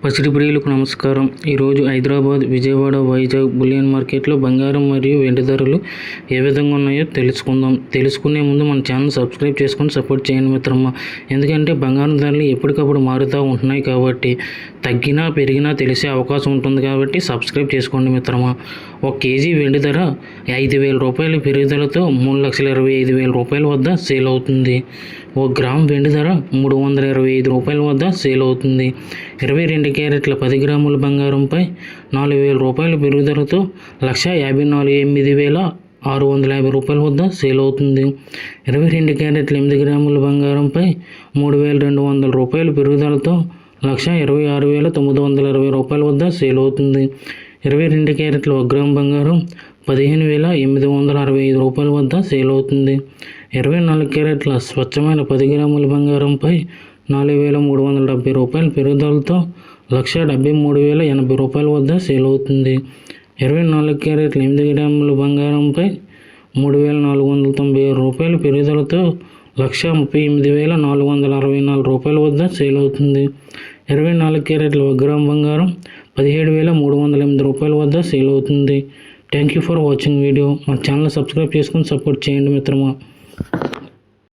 పసిడి ప్రియులకు నమస్కారం. ఈరోజు హైదరాబాద్, విజయవాడ, వైజాగ్ బులియన్ మార్కెట్లో బంగారం మరియు వెండి ధరలు ఏ విధంగా ఉన్నాయో తెలుసుకుందాం. తెలుసుకునే ముందు మన ఛానల్ సబ్స్క్రైబ్ చేసుకొని సపోర్ట్ చేయండి మిత్రమా. ఎందుకంటే బంగారం ధరలు ఎప్పటికప్పుడు మారుతూ ఉంటున్నాయి కాబట్టి తగ్గినా పెరిగినా తెలిసే అవకాశం ఉంటుంది కాబట్టి సబ్స్క్రైబ్ చేసుకోండి మిత్రమా. 1 కేజీ వెండి ధర 5,000 రూపాయల పెరుగుదలతో 3,25,000 రూపాయల వద్ద సేల్ అవుతుంది. 1 గ్రామ్ వెండి ధర 325 రూపాయల వద్ద సేల్ అవుతుంది. 22 క్యారెట్ల 10 గ్రాముల బంగారంపై 4,000 రూపాయల పెరుగుదలతో 1,58,650 రూపాయల వద్ద సేల్ అవుతుంది. 22 క్యారెట్ల 8 గ్రాముల బంగారంపై 3,200 రూపాయల పెరుగుదలతో 1,26,920 రూపాయల వద్ద సేల్ అవుతుంది. 22 క్యారెట్ల 1 గ్రామ్ బంగారం 15,865 రూపాయల వద్ద సేల్ అవుతుంది. 24 క్యారెట్ల స్వచ్ఛమైన 10 గ్రాముల బంగారంపై 4,370 రూపాయల పెరుగుదలతో 1,73,080 రూపాయల వద్ద సేల్ అవుతుంది. 24 క్యారెట్ల 8 గ్రాముల బంగారంపై 3,496 రూపాయల పెరుగుదలతో 1,38,464 రూపాయల వద్ద సేల్ అవుతుంది. 24 క్యారెట్ల 1 గ్రామ్ బంగారం 17,308 రూపాయల వద్ద సేల్ అవుతుంది. Thank you for watching video. మా ఛానల్ సబ్స్క్రైబ్ చేసుకొని సపోర్ట్ చేయండి మిత్రమా.